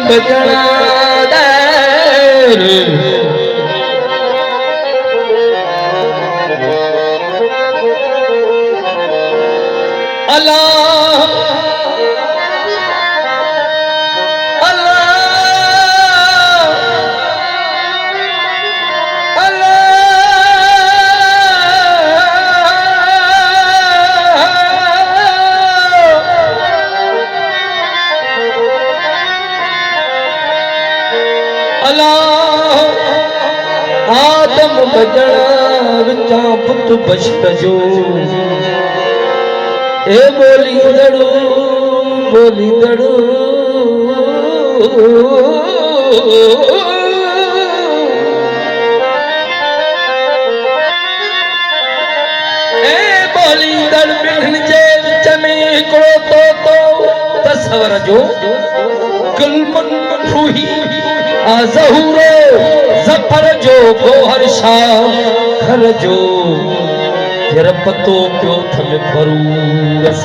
बजना अल्लाह आदम बजणा विचा पुत बचत जो ए बोली दड़ू ए बोली दड़ बिन जे विच में हिकिड़ो तो तस्वर जो गुलमन रूही ज़हूरो ज़फर जो गोहर शाह घर जो जर पतो पियो थम फरूरस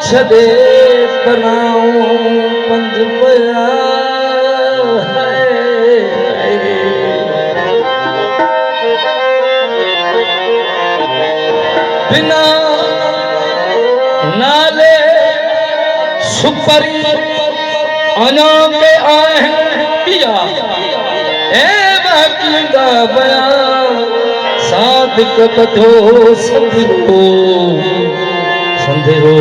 छदे बनाऊं पंध पया बिना नाले सुपरी अना के आए पिया ए बाकीदा बया सादिक बधो संधरो संधरो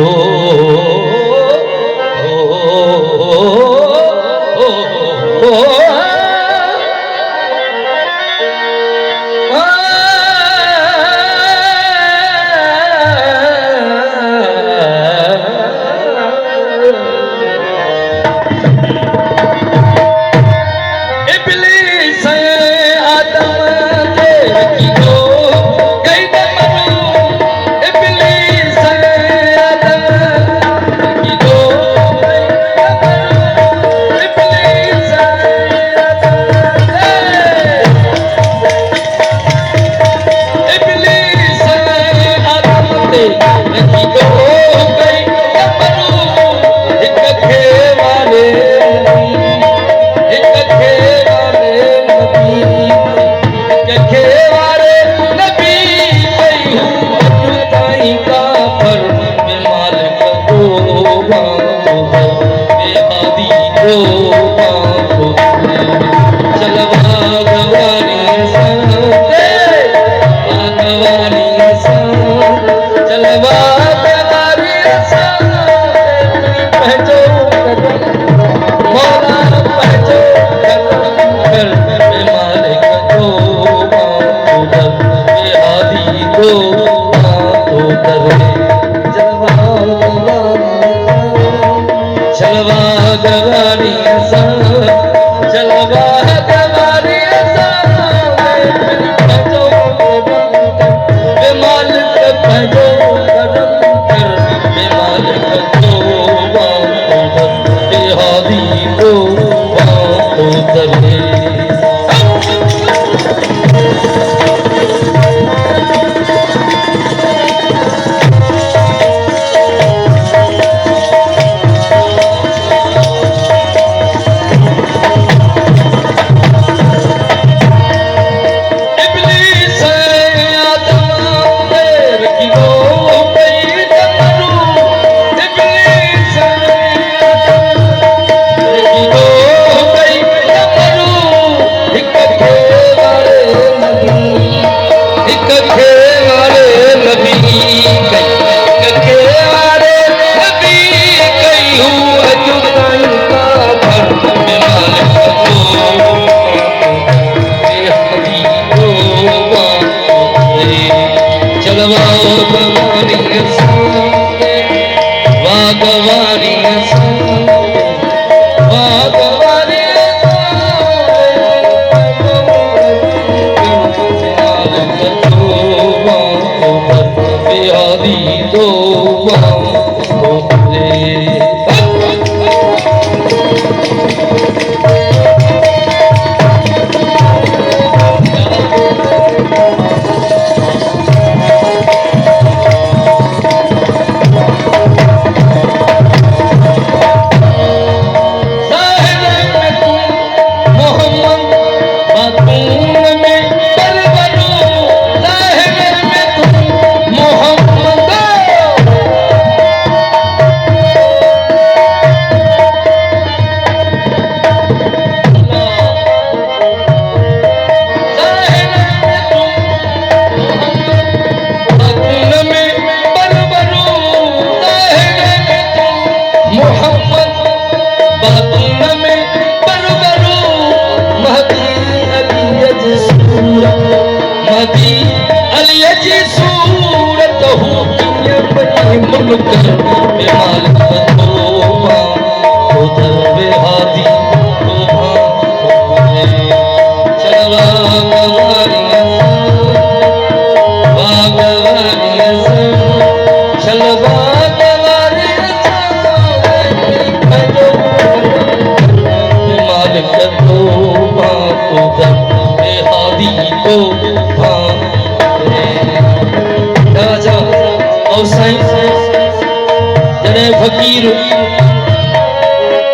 फकीर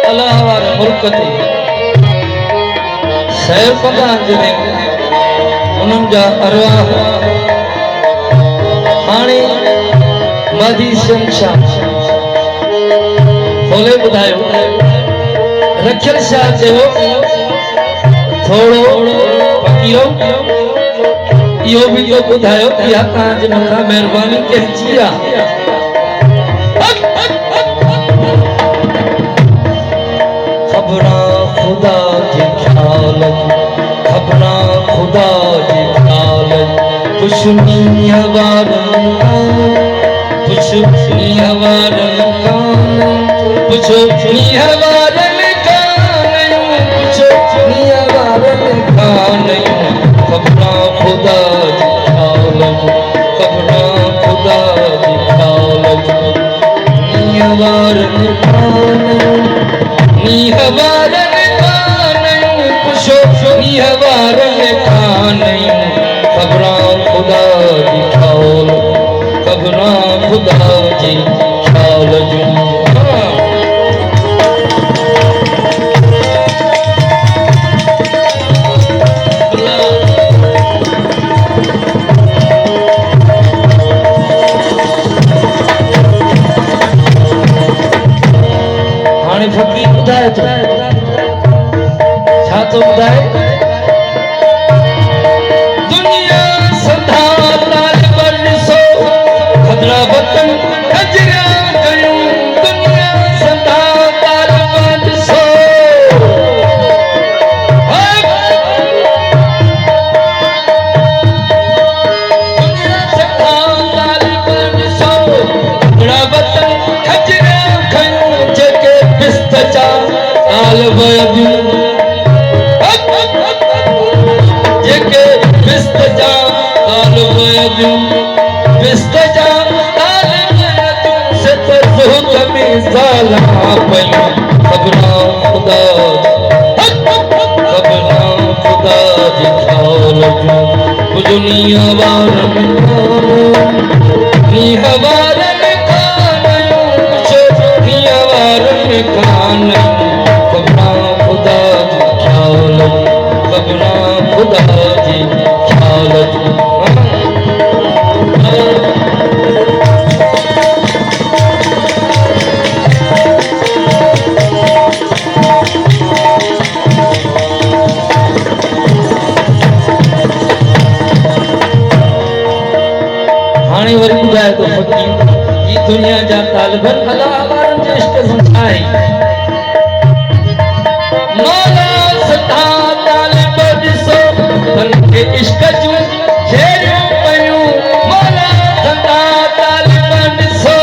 अल्लाह वारे मुल्क ते सैर कंदा जॾहिं उन्हनि जा अरवाह हाणे मादी शमशान खोले ॿुधायो रखियल शाह चयो थोरो फकीरो इहो बि तो ॿुधायो इहा तव्हांजे मथां महिरबानी कंहिंजी आहे खुदा के ख्याल खबरा खुदा के ख्याल कुछ नहीं हवारन कुछ नहीं हवारन कुछ नहीं हवारन कुछ नहीं हवारन खबरा खुदा के ख्याल खबरा खुदा के ख्याल नहीं हवारन नहीं हवारन खबरा खुदा जी ख्याल खबरा खुदा जी ख्याल हाणे फकीर ॿुधाए थो छा थो ॿुधाए ताल वजू बिस्तजा ताल वजू से तो जुत में साला पयूं खबरा खुदा जी ख्याल जू दुनिया वारन नी हवारन कानयूं दुनिया वारन कानयूं खबरा खुदा जी ख्याल खबरा खुदा जी ख्याल हाणे वरी ॿुधाए थो फ़क़ीर ई दुनिया जा तालिबन अला वारनि जे इश्क संसाई मौला सता तालिब ॾिसो तन खे इश्क जूं छेड़ियूं पयूं मौला सता तालिब ॾिसो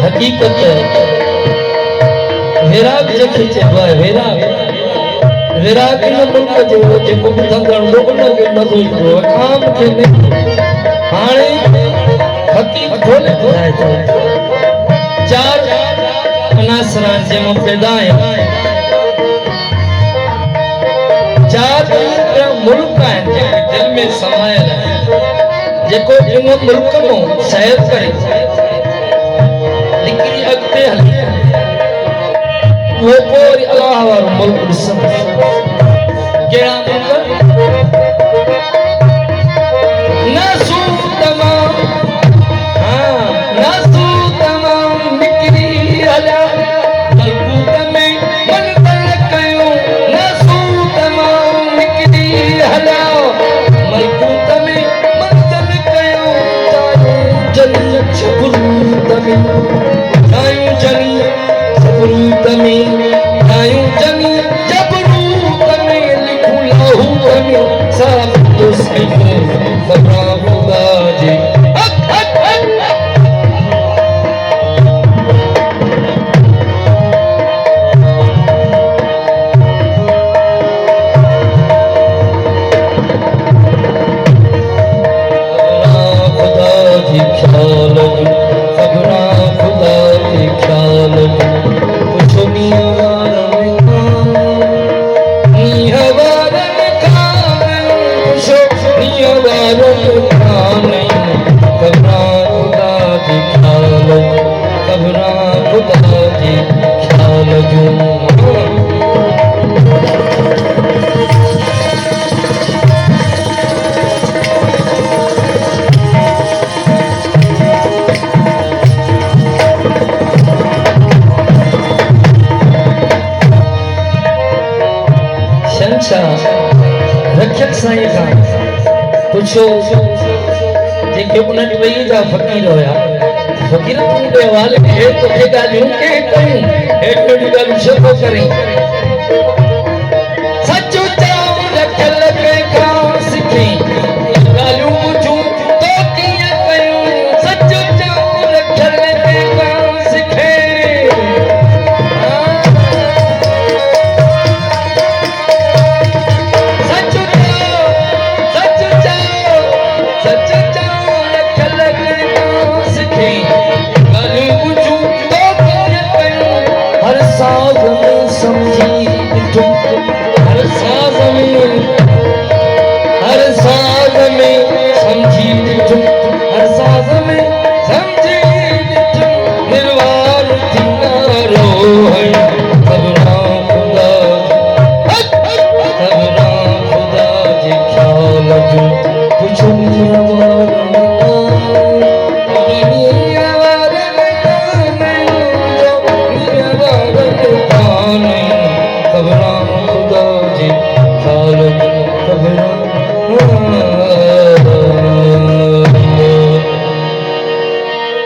हकीकत विराग जैसे चेबा विराग विराग इन मुल्क जो जेको भी धंधड़ लोगन के मज़ो ईंदो काम के नहीं हाणे हकीकत खोले ॿुधाए थो चार अनासरान जे मां पैदा आहियां चार मुल्क आहिनि जेके दिल में समायल आहिनि जेको इन मुल्क में सैर करे लेकिन अगते हली वो कोई अल्लाह वारो मुल्क ॾिसंदो कहिड़ा मुल्क नसू तमाम हाँ नसू तमाम निकरी हलिया मलकूत में मंज़िल कयूं नसू तमाम निकरी हलिया मलकूत में मंज़िल कयूं जन्नत शबुरूत में आयूं जनी सबरूत में आयूं जनी जबरूत में लिखूं लाहूत में सब तो सही खबरा खुदा जी रक्षक साईं खां पुछो जेके उन्हनि ॿई जा फ़क़ीर हुया फ़क़ीर तूं हवाले हे तोखे ॻाल्हियूं के कयूं हेठि ॻाल्हियूं छो थो करीं